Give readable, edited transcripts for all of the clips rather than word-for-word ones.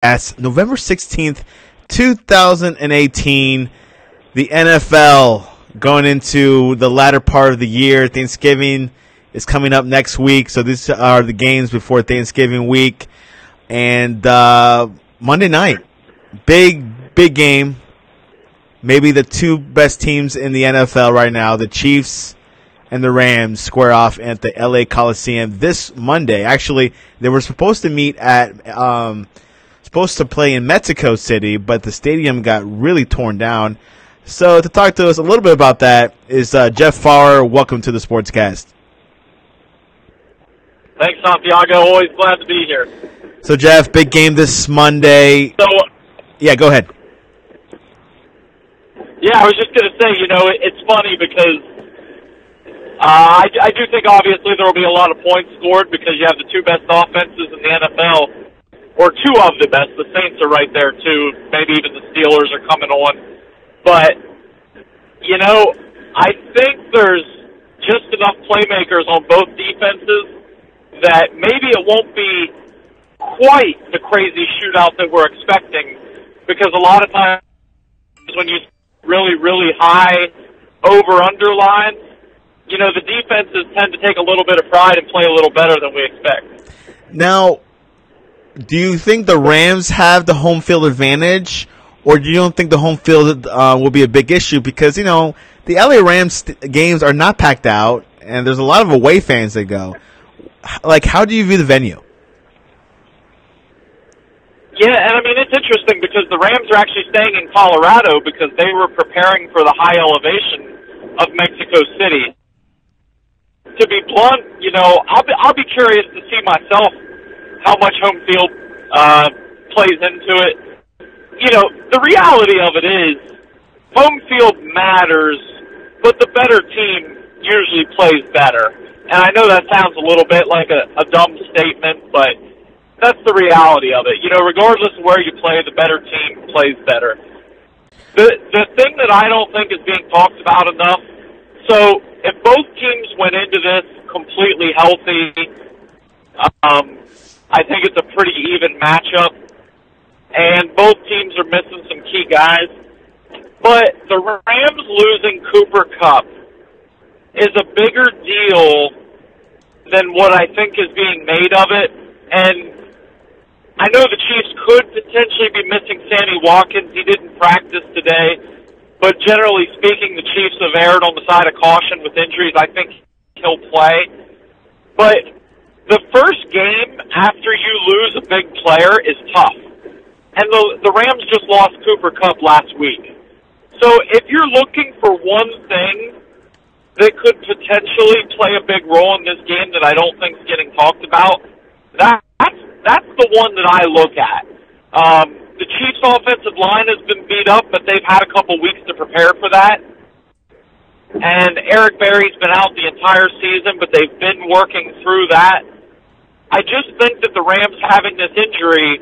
As November 16th, 2018, the NFL going into the latter part of the year. Thanksgiving is coming up next week, so these are the games before Thanksgiving week. And Monday night, big game. Maybe the two best teams in the NFL right now, the Chiefs and the Rams, square off at the LA Coliseum this Monday. Actually, they were supposed to meet at supposed to play in Mexico City, but the stadium got really torn down. So to talk to us a little bit about that is Jeff Fawver. Welcome to the Sportscast. Thanks, Santiago. Always glad to be here. So, Jeff, big game this Monday. Yeah, go ahead. Yeah, I was just going to say, it's funny because I do think obviously there will be a lot of points scored because you have the two best offenses in the NFL. Or two of the best. The Saints are right there, too. Maybe even the Steelers are coming on. But, I think there's just enough playmakers on both defenses that maybe it won't be quite the crazy shootout that we're expecting. Because a lot of times when you really, really high over-under lines, the defenses tend to take a little bit of pride and play a little better than we expect. Now, do you think the Rams have the home field advantage, or do you don't think the home field will be a big issue? Because, the LA Rams games are not packed out, and there's a lot of away fans that go. Like, how do you view the venue? Yeah, and it's interesting because the Rams are actually staying in Colorado because they were preparing for the high elevation of Mexico City. To be blunt, I'll be curious to see myself how much home field plays into it. The reality of it is home field matters, but the better team usually plays better. And I know that sounds a little bit like a dumb statement, but that's the reality of it. Regardless of where you play, the better team plays better. The thing that I don't think is being talked about enough, so if both teams went into this completely healthy, I think it's a pretty even matchup, and both teams are missing some key guys. But the Rams losing Cooper Kupp is a bigger deal than what I think is being made of it. And I know the Chiefs could potentially be missing Sammy Watkins. He didn't practice today. But generally speaking, the Chiefs have erred on the side of caution with injuries. I think he'll play. But the first game after you lose a big player is tough. And the Rams just lost Cooper Kupp last week. So if you're looking for one thing that could potentially play a big role in this game that I don't think is getting talked about, that's the one that I look at. The Chiefs' offensive line has been beat up, but they've had a couple weeks to prepare for that. And Eric Berry's been out the entire season, but they've been working through that. I just think that the Rams having this injury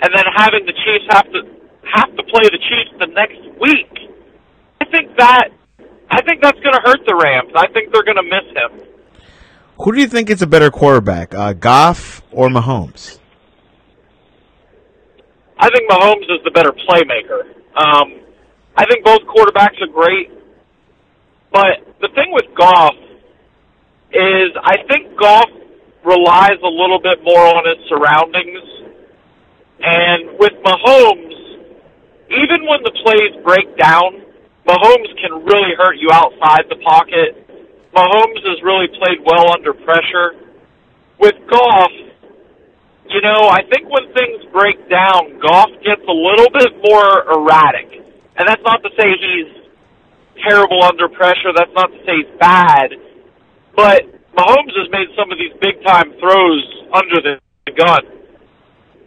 and then having the Chiefs have to play the Chiefs the next week, I think that's going to hurt the Rams. I think they're going to miss him. Who do you think is a better quarterback, Goff or Mahomes? I think Mahomes is the better playmaker. I think both quarterbacks are great. But the thing with Goff is I think Goff relies a little bit more on his surroundings. And with Mahomes, even when the plays break down, Mahomes can really hurt you outside the pocket. Mahomes has really played well under pressure. With Goff, I think when things break down, Goff gets a little bit more erratic. And that's not to say he's terrible under pressure. That's not to say he's bad. But Mahomes has made some of these big-time throws under the gun.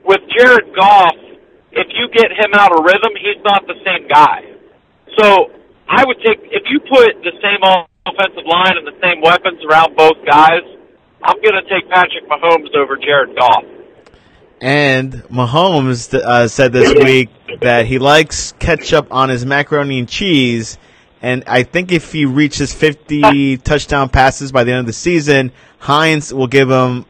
With Jared Goff, if you get him out of rhythm, he's not the same guy. So I would if you put the same offensive line and the same weapons around both guys, I'm going to take Patrick Mahomes over Jared Goff. And Mahomes said this week that he likes ketchup on his macaroni and cheese, and I think if he reaches 50 touchdown passes by the end of the season, Heinz will give him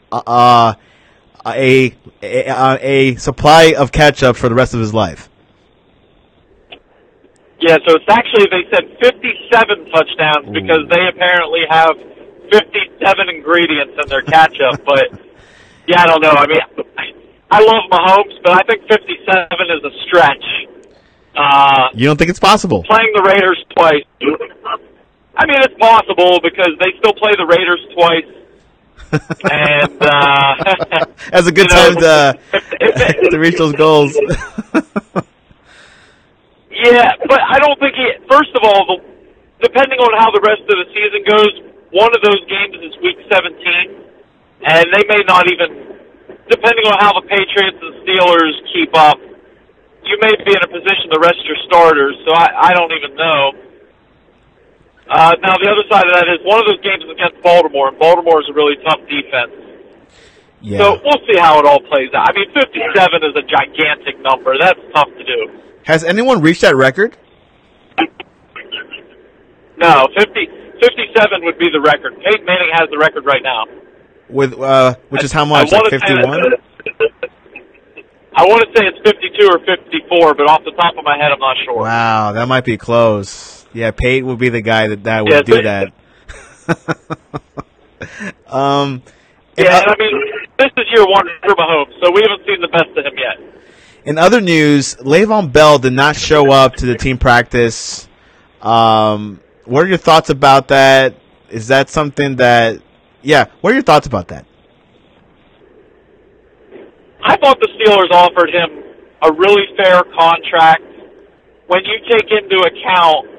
a supply of ketchup for the rest of his life. Yeah, so it's actually, they said 57 touchdowns because they apparently have 57 ingredients in their ketchup. But, yeah, I don't know. I mean, I love Mahomes, but I think 57 is a stretch. You don't think it's possible? Playing the Raiders twice. I mean, it's possible because they still play the Raiders twice. And that's a good time to reach those goals. Yeah, but I don't think first of all, depending on how the rest of the season goes, one of those games is Week 17, and they may not even, depending on how the Patriots and Steelers keep up, you may be in a position to rest your starters, so I don't even know. Now, the other side of that is one of those games is against Baltimore, and Baltimore is a really tough defense. Yeah. So we'll see how it all plays out. I mean, 57 is a gigantic number. That's tough to do. Has anyone reached that record? No, 57 would be the record. Peyton Manning has the record right now. With which is how much? Like 51? I want to say it's 52 or 54, but off the top of my head, I'm not sure. Wow, that might be close. Yeah, Peyton would be the guy that would do that. Yeah, I mean, this is year one for Mahomes, so we haven't seen the best of him yet. In other news, Le'Veon Bell did not show up to the team practice. What are your thoughts about that? Is that something that – yeah, what are your thoughts about that? I thought the Steelers offered him a really fair contract. When you take into account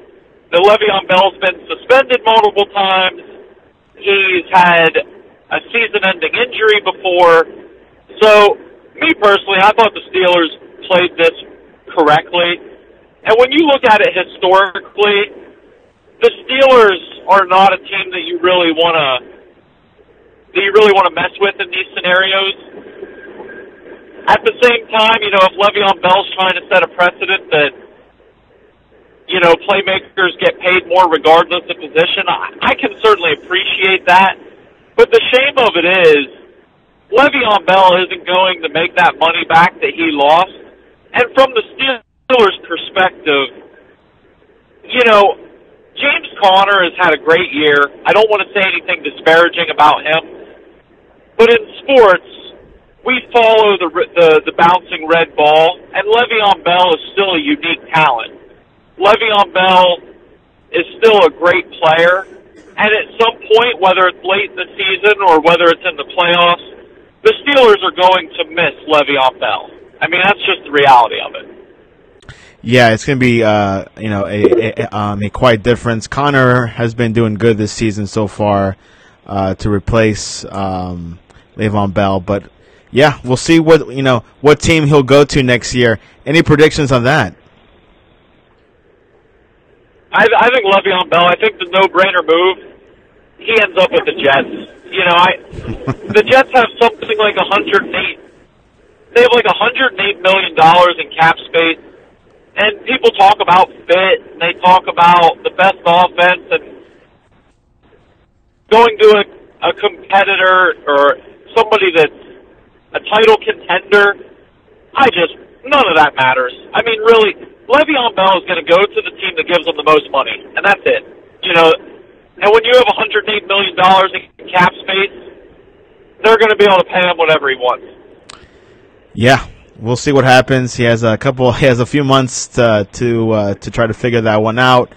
that Le'Veon Bell's been suspended multiple times, he's had a season-ending injury before. So, me personally, I thought the Steelers played this correctly. And when you look at it historically, the Steelers are not a team that you really want to mess with in these scenarios. At the same time, you know, if Le'Veon Bell's trying to set a precedent that, you know, playmakers get paid more regardless of position, I can certainly appreciate that. But the shame of it is, Le'Veon Bell isn't going to make that money back that he lost. And from the Steelers' perspective, you know, James Conner has had a great year. I don't want to say anything disparaging about him. But in sports, we follow the bouncing red ball, and Le'Veon Bell is still a unique talent. Le'Veon Bell is still a great player, and at some point, whether it's late in the season or whether it's in the playoffs, the Steelers are going to miss Le'Veon Bell. I mean, that's just the reality of it. Yeah, it's going to be a quite difference. Connor has been doing good this season so far to replace Le'Veon Bell, but yeah, we'll see what team he'll go to next year. Any predictions on that? I think Le'Veon Bell, I think the no-brainer move, he ends up with the Jets. You know, the Jets have something like they have like $108 million in cap space, and people talk about fit, and they talk about the best offense, and going to a competitor or somebody that's a title contender, none of that matters. I mean, really, Le'Veon Bell is going to go to the team that gives him the most money, and that's it. You know, and when you have $108 million in cap space, they're going to be able to pay him whatever he wants. Yeah, we'll see what happens. He has a few months to try to figure that one out.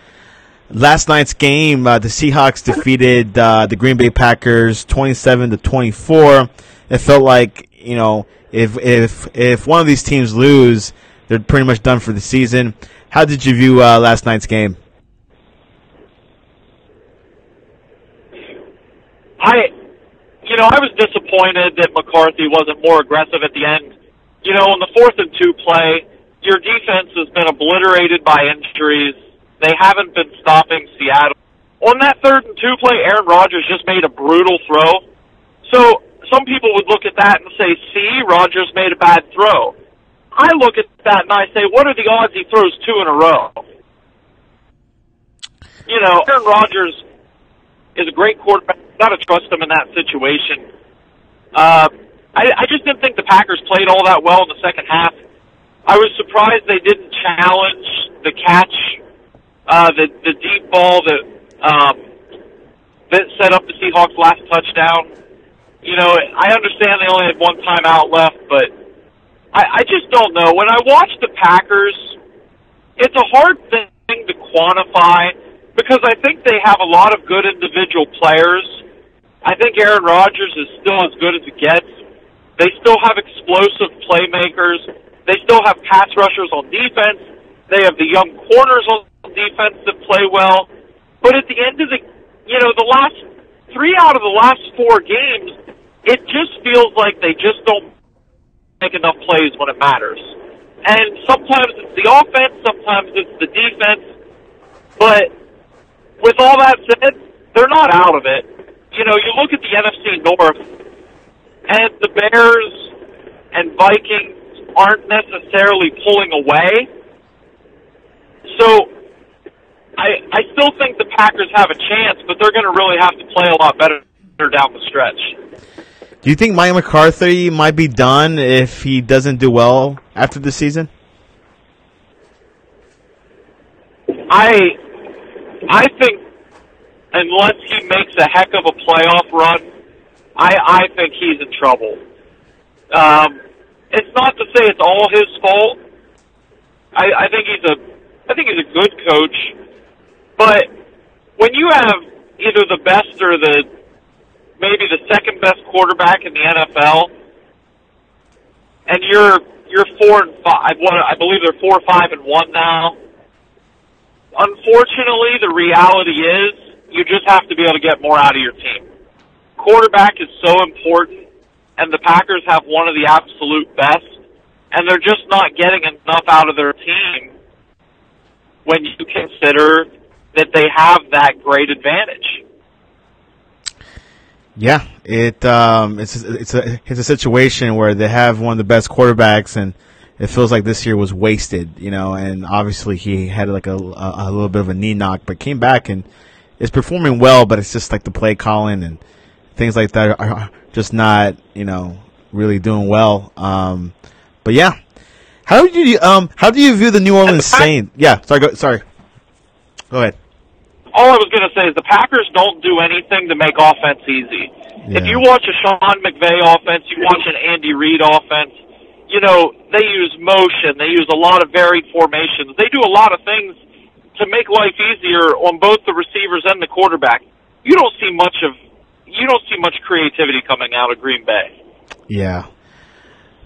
Last night's game, the Seahawks defeated the Green Bay Packers 27-24. It felt like, you know, if one of these teams lose, they're pretty much done for the season. How did you view last night's game? I was disappointed that McCarthy wasn't more aggressive at the end. You know, on the 4th and 2 play, your defense has been obliterated by injuries. They haven't been stopping Seattle. On that 3rd and 2 play, Aaron Rodgers just made a brutal throw. So some people would look at that and say, see, Rodgers made a bad throw. I look at that and I say, what are the odds he throws 2 in a row? You know, Aaron Rodgers is a great quarterback. Got to trust him in that situation. I just didn't think the Packers played all that well in the second half. I was surprised they didn't challenge the catch, the deep ball that set up the Seahawks' last touchdown. You know, I understand they only had one timeout left, but I just don't know. When I watch the Packers, it's a hard thing to quantify because I think they have a lot of good individual players. I think Aaron Rodgers is still as good as it gets. They still have explosive playmakers. They still have pass rushers on defense. They have the young corners on defense that play well. But at the end of the last 3 out of the last 4 games, it just feels like they just don't make enough plays when it matters. And sometimes it's the offense, sometimes it's the defense. But with all that said, they're not out of it. You know, you look at the NFC North, and the Bears and Vikings aren't necessarily pulling away. So I still think the Packers have a chance, but they're going to really have to play a lot better down the stretch. Do you think Mike McCarthy might be done if he doesn't do well after the season? I think unless he makes a heck of a playoff run, I think he's in trouble. It's not to say it's all his fault. I think he's a good coach, but when you have either the best or maybe the second best quarterback in the NFL, and you're 4-5. I believe they're 4-5-1 now. Unfortunately, the reality is you just have to be able to get more out of your team. Quarterback is so important, and the Packers have one of the absolute best, and they're just not getting enough out of their team when you consider that they have that great advantage. Yeah, it's a situation where they have one of the best quarterbacks, and it feels like this year was wasted, you know. And obviously he had like a little bit of a knee knock, but came back and is performing well. But it's just like the play calling and things like that are just not, you know, really doing well. But yeah, how do you view the New Orleans Saints? Yeah, sorry. Go ahead. All I was going to say is the Packers don't do anything to make offense easy. Yeah. If you watch a Sean McVay offense, you watch an Andy Reid offense, you know, they use motion. They use a lot of varied formations. They do a lot of things to make life easier on both the receivers and the quarterback. You don't see much creativity coming out of Green Bay. Yeah.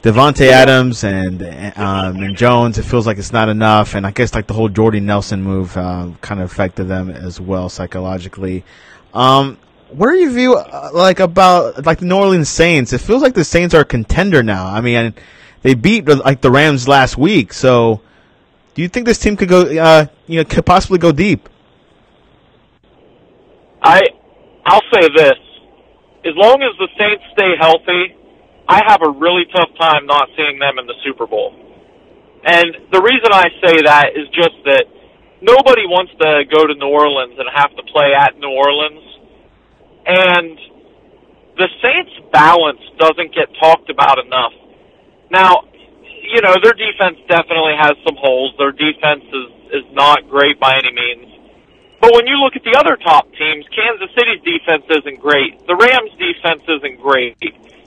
Devontae Adams and Jones, it feels like it's not enough, and I guess like the whole Jordy Nelson move kind of affected them as well psychologically. What do you view about the New Orleans Saints? It feels like the Saints are a contender now. I mean, they beat like the Rams last week, so do you think this team could go, could possibly go deep? I'll say this: as long as the Saints stay healthy, I have a really tough time not seeing them in the Super Bowl. And the reason I say that is just that nobody wants to go to New Orleans and have to play at New Orleans. And the Saints' balance doesn't get talked about enough. Now, you know, their defense definitely has some holes. Their defense is not great by any means. But when you look at the other top teams, Kansas City's defense isn't great. The Rams' defense isn't great.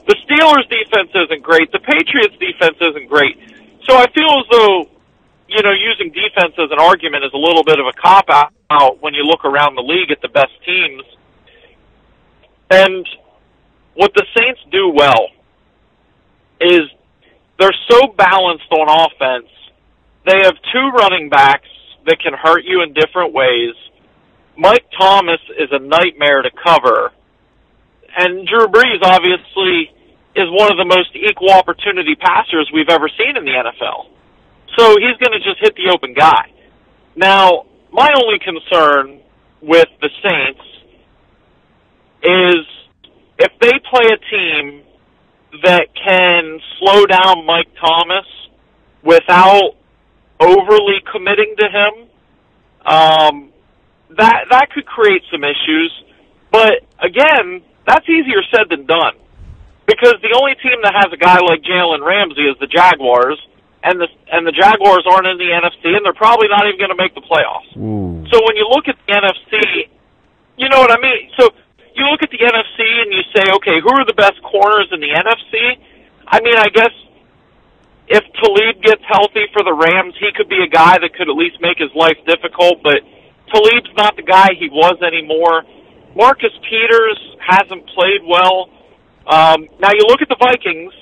The Steelers' defense isn't great. The Patriots' defense isn't great. So I feel as though, you know, using defense as an argument is a little bit of a cop-out when you look around the league at the best teams. And what the Saints do well is they're so balanced on offense. They have two running backs that can hurt you in different ways. Mike Thomas is a nightmare to cover. And Drew Brees, obviously, is one of the most equal opportunity passers we've ever seen in the NFL. So he's going to just hit the open guy. Now, my only concern with the Saints is if they play a team that can slow down Mike Thomas without overly committing to him, that could create some issues. But, again, that's easier said than done. Because the only team that has a guy like Jalen Ramsey is the Jaguars, and the Jaguars aren't in the NFC, and they're probably not even going to make the playoffs. Ooh. So when you look at the NFC, you know what I mean? So you look at the NFC and you say, okay, who are the best corners in the NFC? I mean, I guess if Talib gets healthy for the Rams, he could be a guy that could at least make his life difficult, but Talib's not the guy he was anymore. Marcus Peters hasn't played well. Now you look at the Vikings,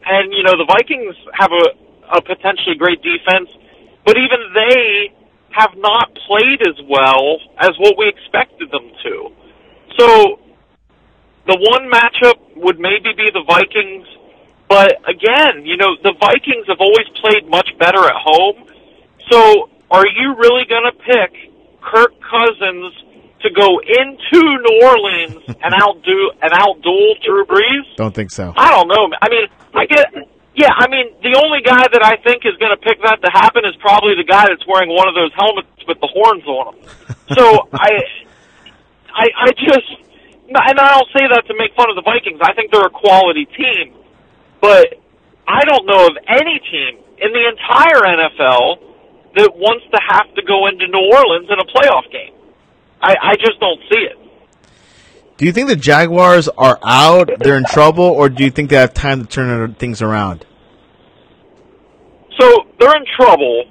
and, you know, the Vikings have a potentially great defense, but even they have not played as well as what we expected them to. So the one matchup would maybe be the Vikings, but again, you know, the Vikings have always played much better at home. So are you really going to pick Kirk Cousins to go into New Orleans and outduel Drew Brees? Don't think so. I don't know. I mean, the only guy that I think is going to pick that to happen is probably the guy that's wearing one of those helmets with the horns on them. So I just, and I don't say that to make fun of the Vikings. I think they're a quality team, but I don't know of any team in the entire NFL that wants to have to go into New Orleans in a playoff game. I just don't see it. Do you think the Jaguars are out, they're in trouble, or do you think they have time to turn things around? So they're in trouble.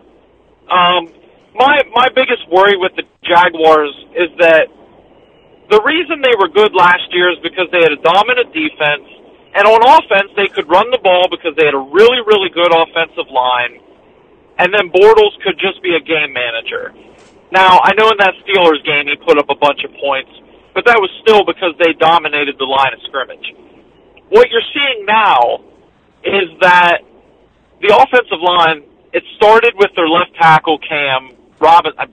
My biggest worry with the Jaguars is that the reason they were good last year is because they had a dominant defense, and on offense they could run the ball because they had a really, really good offensive line, and then Bortles could just be a game manager. Now, I know in that Steelers game he put up a bunch of points, but that was still because they dominated the line of scrimmage. What you're seeing now is that the offensive line, it started with their left tackle, Cam Robinson.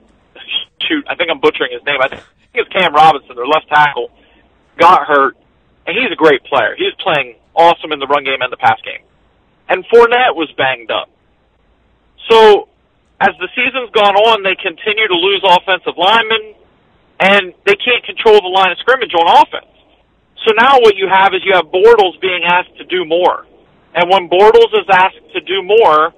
I think I'm butchering his name. I think it's Cam Robinson, their left tackle, got hurt, and he's a great player. He's playing awesome in the run game and the pass game. And Fournette was banged up. So as the season's gone on, they continue to lose offensive linemen, and they can't control the line of scrimmage on offense. So now what you have is you have Bortles being asked to do more. And when Bortles is asked to do more,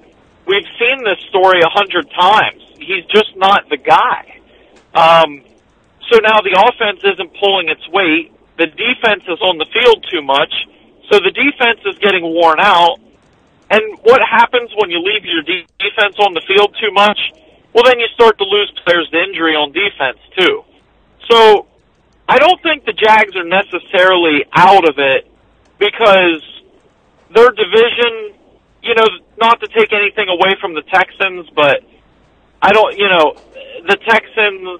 we've seen this story 100 times. He's just not the guy. So now the offense isn't pulling its weight. The defense is on the field too much. So the defense is getting worn out. And what happens when you leave your defense on the field too much? Well, then you start to lose players to injury on defense, too. So I don't think the Jags are necessarily out of it because their division, you know, not to take anything away from the Texans, but the Texans,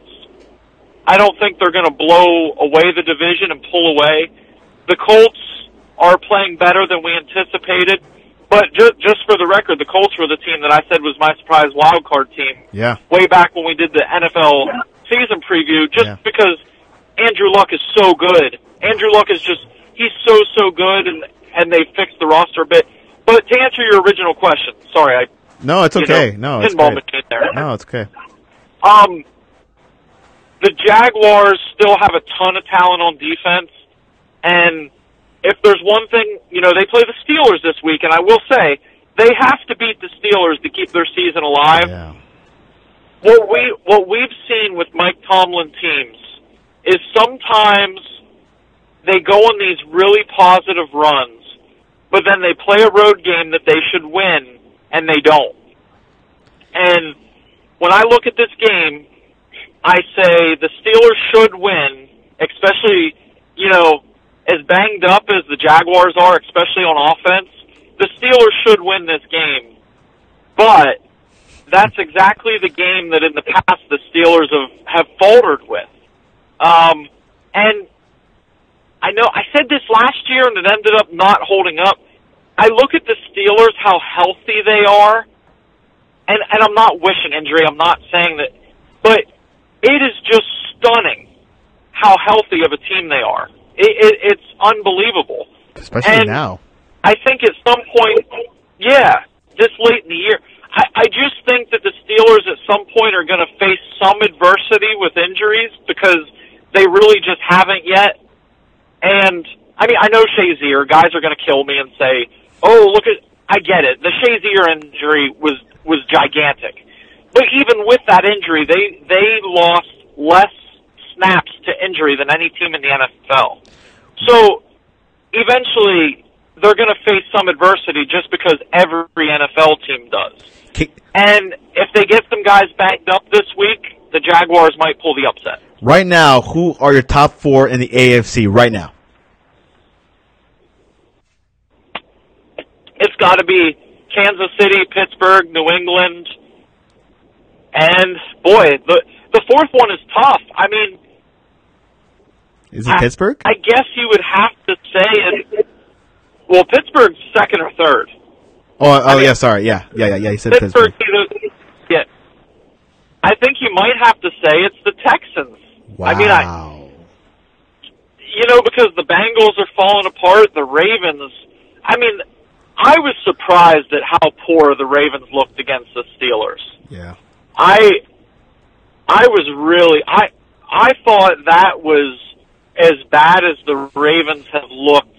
I don't think they're going to blow away the division and pull away. The Colts are playing better than we anticipated. But just for the record, the Colts were the team that I said was my surprise wild card team. Yeah. Way back when we did the NFL season preview, because Andrew Luck is so good. Andrew Luck is he's so good, and they fixed the roster a bit. But to answer your original question, sorry, no, it's okay. No, it's great. There. No, it's okay. The Jaguars still have a ton of talent on defense, and if there's one thing, you know, they play the Steelers this week, and I will say they have to beat the Steelers to keep their season alive. Yeah. What we've seen with Mike Tomlin teams is sometimes they go on these really positive runs, but then they play a road game that they should win, and they don't. And when I look at this game, I say the Steelers should win, especially, you know, as banged up as the Jaguars are, especially on offense. The Steelers should win this game. But that's exactly the game that in the past the Steelers have faltered with. And I know I said this last year and it ended up not holding up. I look at the Steelers, how healthy they are, and I'm not wishing injury, I'm not saying that, but it is just stunning how healthy of a team they are. It's unbelievable. Especially now. I think at some point, this late in the year, I just think that the Steelers at some point are going to face some adversity with injuries because they really just haven't yet. And I mean, I know Shazier. Guys are going to kill me and say, "Oh, look at." I get it. The Shazier injury was gigantic, but even with that injury, they lost less snaps to injury than any team in the NFL. So eventually, they're going to face some adversity just because every NFL team does. And if they get some guys backed up this week, the Jaguars might pull the upset. Right now, who are your top 4 in the AFC right now? It's got to be Kansas City, Pittsburgh, New England, and, boy, the fourth one is tough. I mean... Is it Pittsburgh? I guess you would have to say it... Well, Pittsburgh's second or third. Yeah, sorry. Yeah, you said Pittsburgh. Yeah. I think you might have to say it's the Texans. Wow. I mean, because the Bengals are falling apart, the Ravens... I mean, I was surprised at how poor the Ravens looked against the Steelers. Yeah. I was really... I thought that was as bad as the Ravens have looked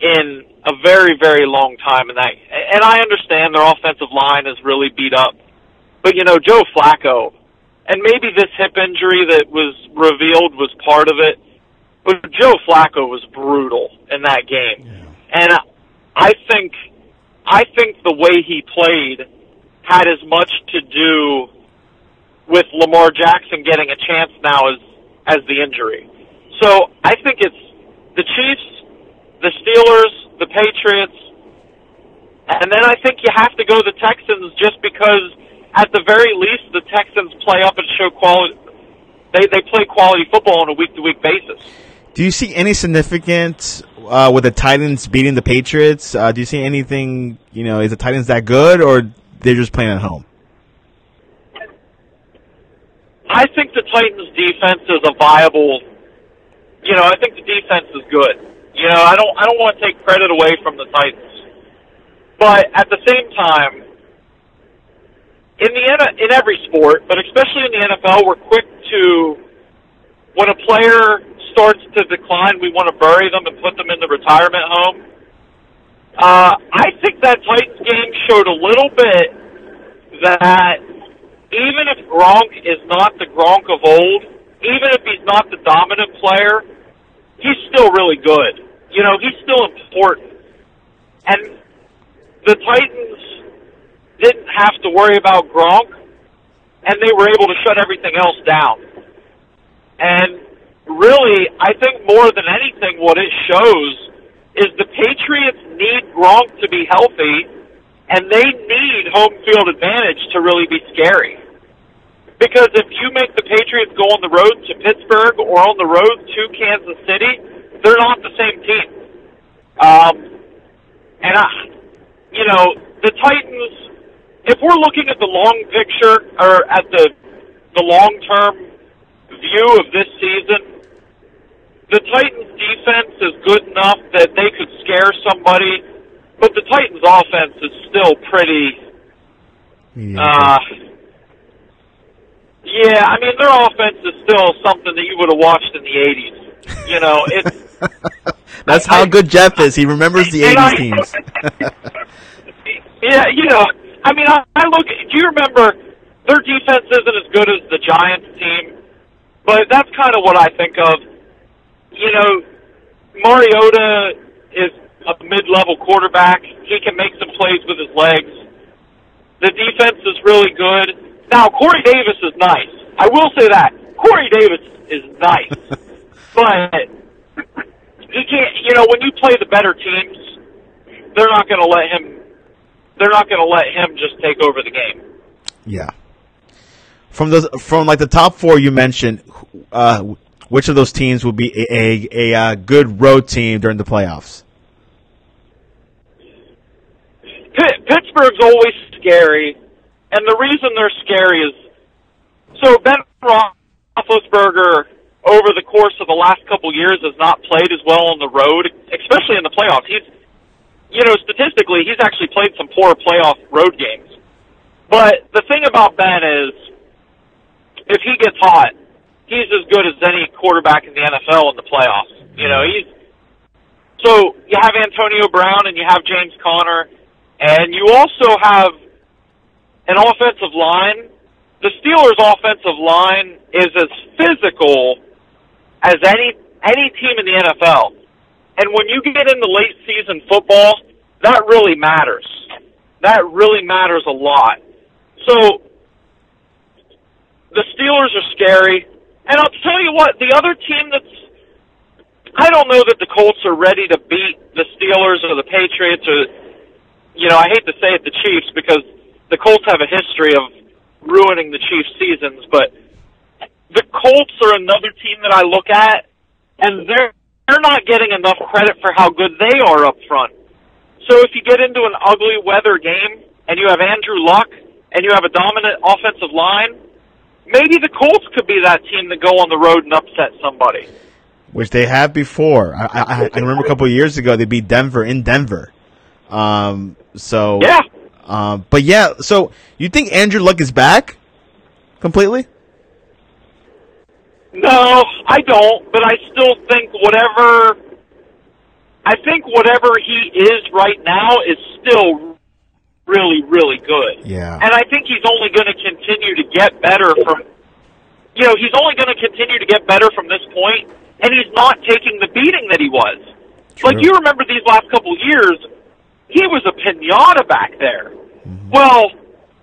in a very, very long time. And I understand their offensive line is really beat up. But, Joe Flacco, and maybe this hip injury that was revealed was part of it, but Joe Flacco was brutal in that game. Yeah. And I think the way he played had as much to do with Lamar Jackson getting a chance now as the injury. So I think it's the Chiefs, the Steelers, the Patriots, and then I think you have to go the Texans just because at the very least the Texans play up and show quality. They play quality football on a week-to-week basis. Do you see any significance with the Titans beating the Patriots? Do you see anything, is the Titans that good or they're just playing at home? I think the Titans' defense is a viable. I think the defense is good. I don't want to take credit away from the Titans, but at the same time, in every sport, but especially in the NFL, we're quick to when a player starts to decline, we want to bury them and put them in the retirement home. I think that Titans game showed a little bit that even if Gronk is not the Gronk of old, even if he's not the dominant player, he's still really good. He's still important. And the Titans didn't have to worry about Gronk, and they were able to shut everything else down. And really, I think more than anything, what it shows is the Patriots need Gronk to be healthy, and they need home field advantage to really be scary. Because if you make the Patriots go on the road to Pittsburgh or on the road to Kansas City, they're not the same team. The Titans, if we're looking at the long picture or at the long-term view of this season, the Titans' defense is good enough that they could scare somebody, but the Titans' offense is still pretty... their offense is still something that you would have watched in the 80s. It's... That's how good Jeff is. He remembers the 80s teams. Yeah, I look... Do you remember... Their defense isn't as good as the Giants team, but that's kind of what I think of. Mariota is a mid-level quarterback. He can make some plays with his legs. The defense is really good. Now, Corey Davis is nice. I will say that. Corey Davis is nice. But he can't, when you play the better teams, they're not going to let him just take over the game. Yeah. From the top 4 you mentioned, which of those teams will be a good road team during the playoffs? Pittsburgh's always scary, and the reason they're scary is Ben Roethlisberger over the course of the last couple years has not played as well on the road, especially in the playoffs. Statistically, he's actually played some poor playoff road games. But the thing about Ben is, if he gets hot, he's as good as any quarterback in the NFL in the playoffs. So you have Antonio Brown and you have James Conner, and you also have an offensive line. The Steelers' offensive line is as physical as any team in the NFL. And when you get into late season football, that really matters. That really matters a lot. So the Steelers are scary. And I'll tell you what, the other team I don't know that the Colts are ready to beat the Steelers or the Patriots or, I hate to say it, the Chiefs, because the Colts have a history of ruining the Chiefs' seasons, but the Colts are another team that I look at, and they're not getting enough credit for how good they are up front. So if you get into an ugly weather game and you have Andrew Luck and you have a dominant offensive line, maybe the Colts could be that team that go on the road and upset somebody. Which they have before. I remember a couple of years ago they beat Denver in Denver. Yeah. But yeah, so you think Andrew Luck is back completely? No, I don't, but I still think whatever he is right now is still really, really good. Yeah. And I think he's only going to continue to get better from this point, and he's not taking the beating that he was. True. Like, you remember these last couple years, he was a pinata back there. Mm-hmm. Well,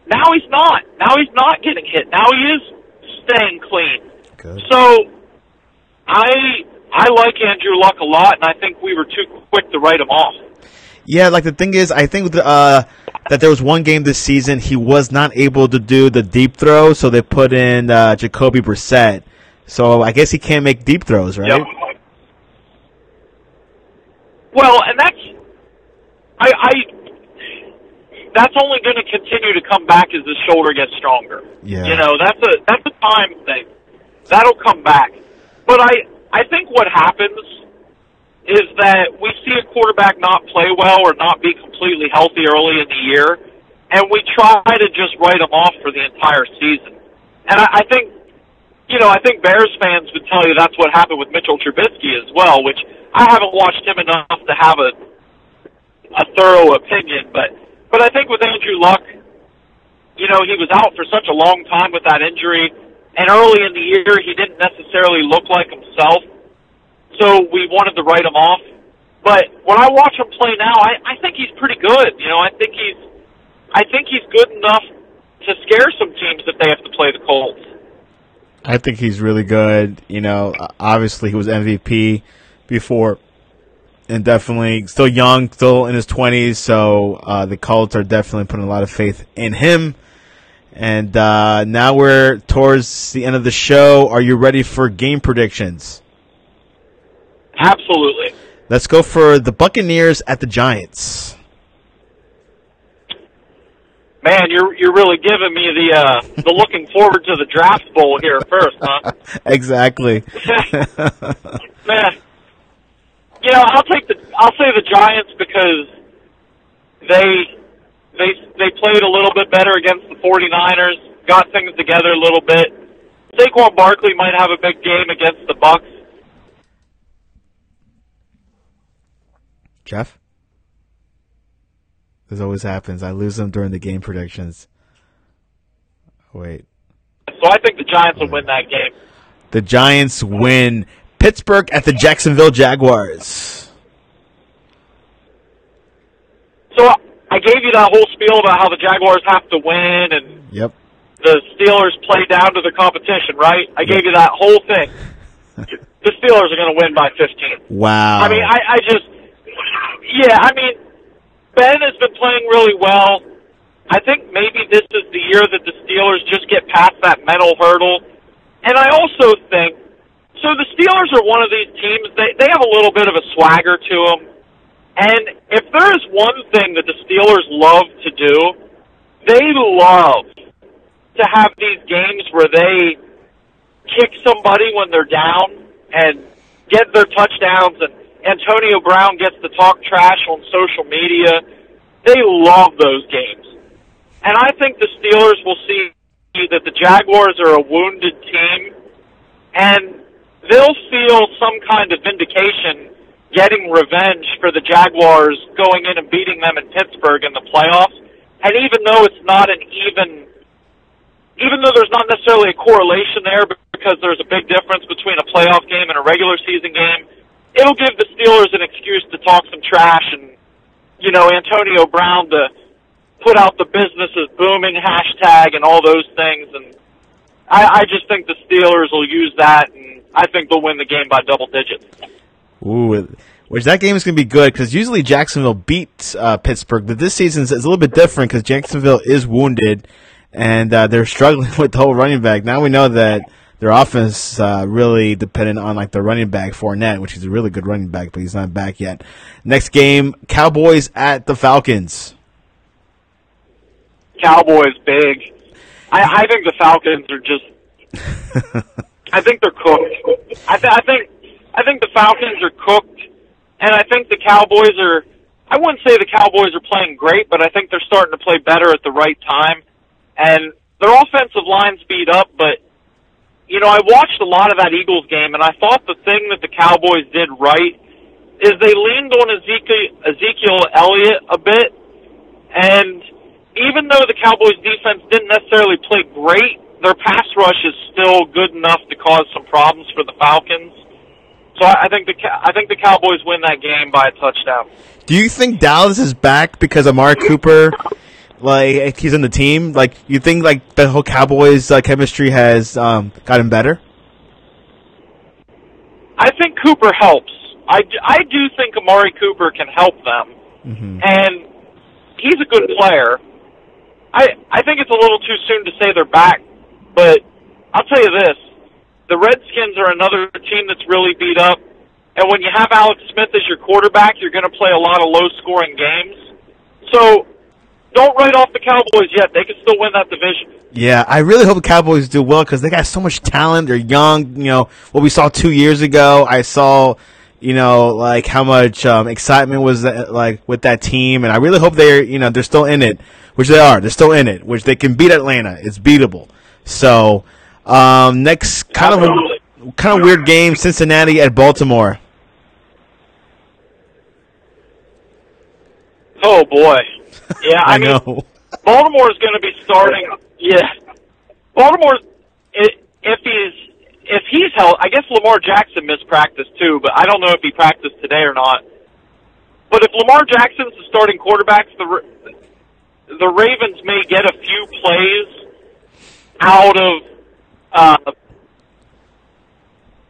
now he's not. Now he's not getting hit. Now he is staying clean. Good. So I like Andrew Luck a lot, and I think we were too quick to write him off. Yeah, like the thing is, I think that there was one game this season he was not able to do the deep throw, so they put in Jacoby Brissett. So I guess he can't make deep throws, right? Yep. Well, and that's only going to continue to come back as his shoulder gets stronger. Yeah. That's a time thing. That'll come back. But I think what happens is that we see a quarterback not play well or not be completely healthy early in the year, and we try to just write him off for the entire season. And I think Bears fans would tell you that's what happened with Mitchell Trubisky as well, which I haven't watched him enough to have a thorough opinion, but I think with Andrew Luck, he was out for such a long time with that injury, and early in the year he didn't necessarily look like himself, so we wanted to write him off. But when I watch him play now, I think he's pretty good. I think he's good enough to scare some teams if they have to play the Colts. I think he's really good. Obviously he was MVP before, and definitely still young, still in his 20s, so the Colts are definitely putting a lot of faith in him. And now we're towards the end of the show. Are you ready for game predictions? Absolutely. Let's go for the Buccaneers at the Giants. Man, you're really giving me the looking forward to the draft bowl here first, huh? Exactly. Man, I'll say the Giants because they played a little bit better against the 49ers, got things together a little bit. Saquon Barkley might have a big game against the Bucs. Jeff? This always happens. I lose them during the game predictions. Wait. So I think the Giants will win that game. The Giants win. Pittsburgh at the Jacksonville Jaguars. So I gave you that whole spiel about how the Jaguars have to win and Yep. the Steelers play down to the competition, right? I gave you that whole thing. The Steelers are going to win by 15. Wow. I mean, Ben has been playing really well. I think maybe this is the year that the Steelers just get past that mental hurdle. And I also think, so the Steelers are one of these teams, they have a little bit of a swagger to them. And if there is one thing that the Steelers love to do, they love to have these games where they kick somebody when they're down and get their touchdowns, and Antonio Brown gets to talk trash on social media. They love those games. And I think the Steelers will see that the Jaguars are a wounded team, and they'll feel some kind of vindication, getting revenge for the Jaguars going in and beating them in Pittsburgh in the playoffs. And even though it's not even though there's not necessarily a correlation there because there's a big difference between a playoff game and a regular season game, it'll give the Steelers an excuse to talk some trash and, Antonio Brown to put out the business is booming hashtag and all those things. And I just think the Steelers will use that, and I think they'll win the game by double digits. Ooh, which that game is going to be good because usually Jacksonville beats Pittsburgh, but this season is a little bit different because Jacksonville is wounded and they're struggling with the whole running back. Now we know that their offense really dependent on the running back Fournette, which is a really good running back, but he's not back yet. Next game, Cowboys at the Falcons. Cowboys big. I think the Falcons are just. I think they're cooked. I think the Falcons are cooked, and I think the Cowboys are. I wouldn't say the Cowboys are playing great, but I think they're starting to play better at the right time, and their offensive line's beat up, but. I watched a lot of that Eagles game, and I thought the thing that the Cowboys did right is they leaned on Ezekiel Elliott a bit, and even though the Cowboys defense didn't necessarily play great, their pass rush is still good enough to cause some problems for the Falcons. So I think the Cowboys win that game by a touchdown. Do you think Dallas is back because Amari Cooper? He's in the team. You think the whole Cowboys chemistry has gotten better? I think Cooper helps. I do think Amari Cooper can help them, and he's a good player. I think it's a little too soon to say they're back, but I'll tell you this: the Redskins are another team that's really beat up, and when you have Alex Smith as your quarterback, you're going to play a lot of low-scoring games. So. Don't write off the Cowboys yet. They can still win that division. Yeah, I really hope the Cowboys do well because they got so much talent. They're young. What we saw 2 years ago, I saw, how much excitement was with that team, and I really hope they're still in it, which they are. They're still in it, which they can beat Atlanta. It's beatable. So, next kind of weird game, Cincinnati at Baltimore. Oh boy. Yeah, I mean, know. Baltimore's going to be starting. Yeah, Baltimore. If he's held, I guess Lamar Jackson missed practice too, but I don't know if he practiced today or not. But if Lamar Jackson's the starting quarterback, the Ravens may get a few plays out of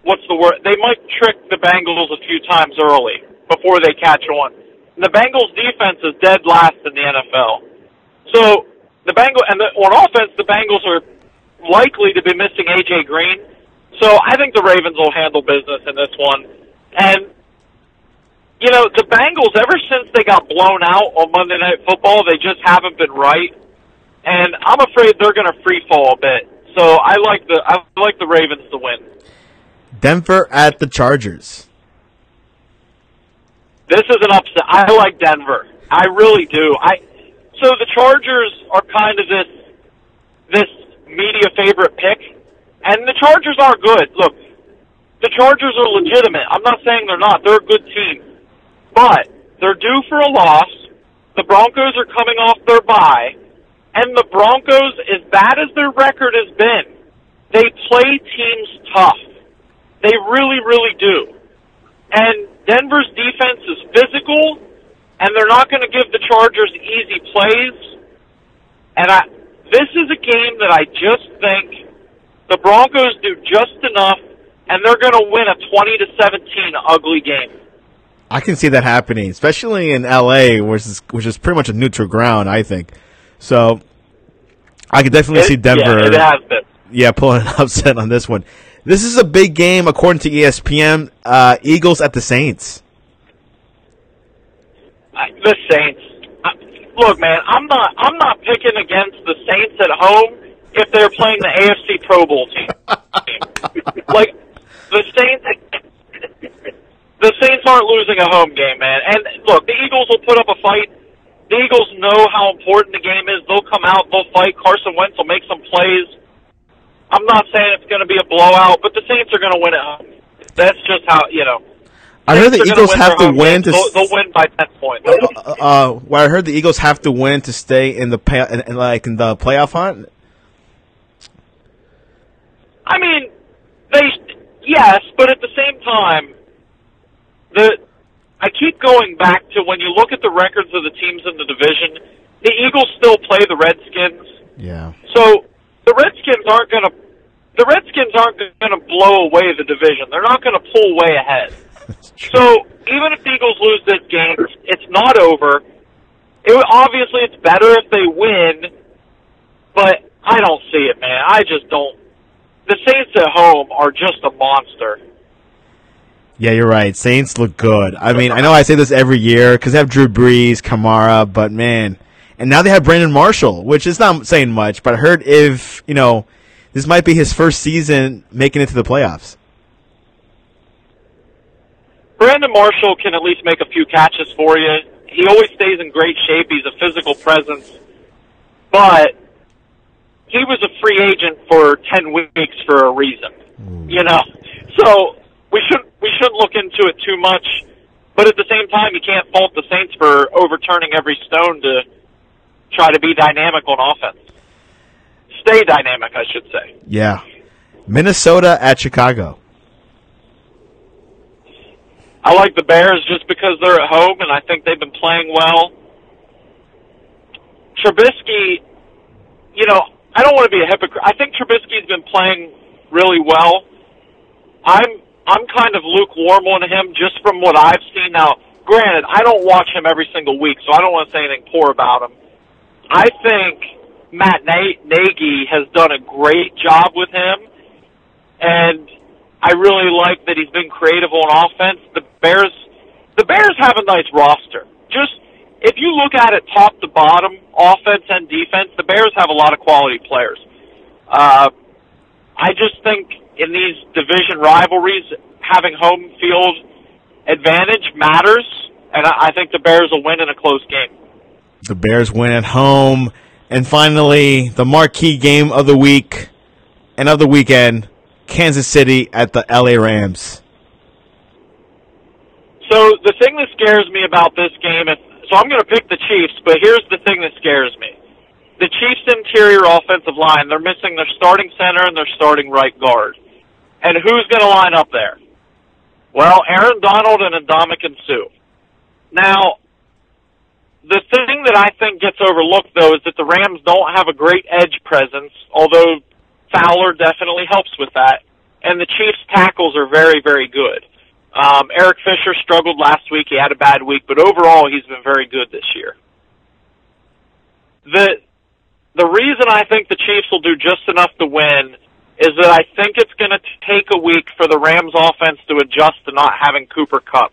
what's the word? They might trick the Bengals a few times early before they catch on. The Bengals' defense is dead last in the NFL. So on offense, the Bengals are likely to be missing A.J. Green. So I think the Ravens will handle business in this one. And, the Bengals, ever since they got blown out on Monday Night Football, they just haven't been right. And I'm afraid they're going to free fall a bit. So I like the Ravens to win. Denver at the Chargers. This is an upset. I like Denver. I really do. So the Chargers are kind of this media favorite pick, and the Chargers are good. Look, the Chargers are legitimate. I'm not saying they're not. They're a good team. But they're due for a loss. The Broncos are coming off their bye, and the Broncos, as bad as their record has been, they play teams tough. They really, really do. And Denver's defense is physical, and they're not going to give the Chargers easy plays. And this is a game that I just think the Broncos do just enough, and they're going to win a 20-17 ugly game. I can see that happening, especially in L.A., which is pretty much a neutral ground, I think. So I could definitely see Denver. Yeah, it has been. Yeah, pulling an upset on this one. This is a big game, according to ESPN. Eagles at the Saints. The Saints. Look, man, I'm not picking against the Saints at home if they're playing the AFC Pro Bowl team. The Saints aren't losing a home game, man. And look, the Eagles will put up a fight. The Eagles know how important the game is. They'll come out. They'll fight. Carson Wentz will make some plays. I'm not saying it's going to be a blowout, but the Saints are going to win at home. That's just how, I heard the Eagles have to win to. They'll win by 10 points. Well, I heard the Eagles have to win to stay in the in the playoff hunt. I mean, yes, but at the same time, I keep going back to when you look at the records of the teams in the division, the Eagles still play the Redskins. Yeah. So the Redskins aren't going to blow away the division. They're not going to pull way ahead. So even if the Eagles lose this game, it's not over. Obviously, it's better if they win, but I don't see it, man. I just don't. The Saints at home are just a monster. Yeah, you're right. Saints look good. I mean, I know I say this every year because they have Drew Brees, Kamara, but man, and now they have Brandon Marshall, which is not saying much, but I heard this might be his first season making it to the playoffs. Brandon Marshall can at least make a few catches for you. He always stays in great shape. He's a physical presence, but he was a free agent for 10 weeks for a reason, So we shouldn't look into it too much, but at the same time, you can't fault the Saints for overturning every stone to try to be dynamic on offense. Stay dynamic, I should say. Yeah. Minnesota at Chicago. I like the Bears just because they're at home, and I think they've been playing well. Trubisky, I don't want to be a hypocrite. I think Trubisky's been playing really well. I'm kind of lukewarm on him just from what I've seen. Now, granted, I don't watch him every single week, so I don't want to say anything poor about him. I think Matt Nagy has done a great job with him, and I really like that he's been creative on offense. The Bears have a nice roster. Just if you look at it top to bottom, offense and defense, the Bears have a lot of quality players. I just think in these division rivalries, having home field advantage matters, and I think the Bears will win in a close game. The Bears win at home. And finally, the marquee game of the week and of the weekend, Kansas City at the LA Rams. So the thing that scares me about this game is, so I'm going to pick the Chiefs, but here's the thing that scares me. The Chiefs' interior offensive line, they're missing their starting center and their starting right guard. And who's going to line up there? Well, Aaron Donald and Ndamukong Suh. Now, the thing that I think gets overlooked, though, is that the Rams don't have a great edge presence, although Fowler definitely helps with that. And the Chiefs' tackles are very, very good. Eric Fisher struggled last week. He had a bad week, but overall he's been very good this year. The reason I think the Chiefs will do just enough to win is that I think it's going to take a week for the Rams offense to adjust to not having Cooper Kupp.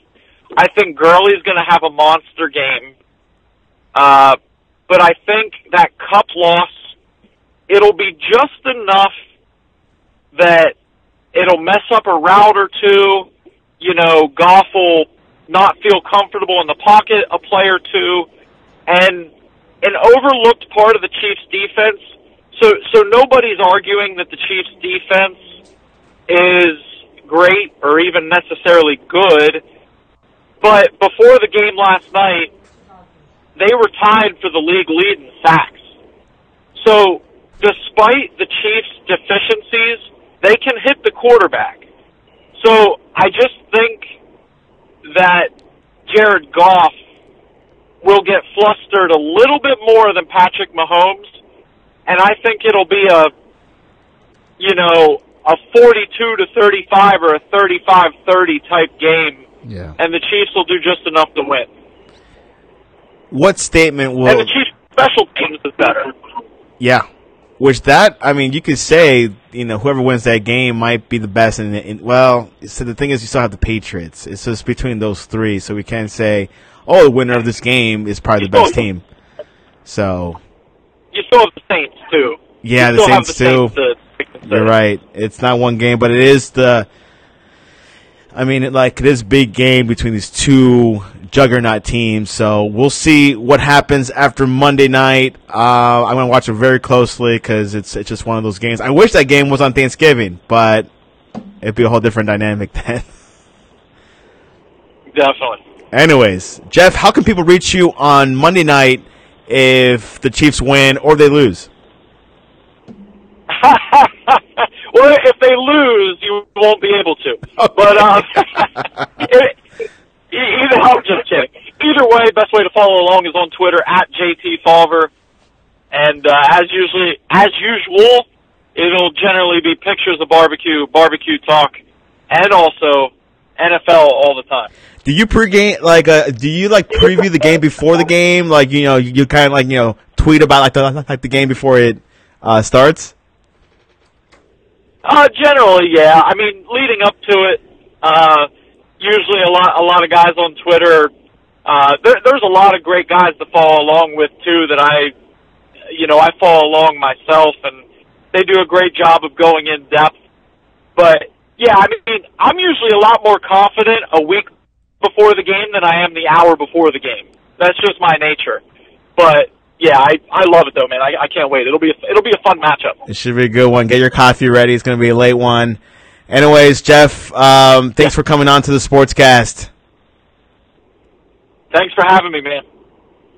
I think Gurley's going to have a monster game. But I think that Kupp loss, it'll be just enough that it'll mess up a route or two. Goff will not feel comfortable in the pocket a play or two. And an overlooked part of the Chiefs' defense, so nobody's arguing that the Chiefs' defense is great or even necessarily good. But before the game last night, they were tied for the league lead in sacks. So despite the Chiefs' deficiencies, they can hit the quarterback. So I just think that Jared Goff will get flustered a little bit more than Patrick Mahomes, and I think it'll be a 42-35 or a 35-30 type game, and the Chiefs will do just enough to win. What statement will... And the Chiefs' special teams is better. Yeah. You could say, whoever wins that game might be the best. So the thing is, you still have the Patriots. It's just between those three, so we can't say, the winner of this game is probably the best team. So... You still have the Saints, too. Yeah, the Saints, too. You're right. It's not one game, but it is it is a big game between these two juggernaut teams. So we'll see what happens after Monday night. I'm going to watch it very closely because it's just one of those games. I wish that game was on Thanksgiving, but it'd be a whole different dynamic then. Definitely. Anyways, Jeff, how can people reach you on Monday night if the Chiefs win or they lose? Well, if they lose, you won't be able to. Okay. But I'm just kidding. Either way, best way to follow along is on Twitter at JT and as usual, it'll generally be pictures of barbecue talk, and also NFL all the time. Do you preview the game before the game? Like, you kind of tweet about the game before it starts? Generally, yeah. I mean, leading up to it, usually a lot of guys on Twitter. There's a lot of great guys to follow along with too that I follow along myself, and they do a great job of going in depth. But yeah, I mean, I'm usually a lot more confident a week before the game than I am the hour before the game. That's just my nature. But yeah, I love it though, man. I can't wait. It'll be a fun matchup. It should be a good one. Get your coffee ready. It's going to be a late one. Anyways, Jeff, thanks for coming on to the Sportscast. Thanks for having me, man.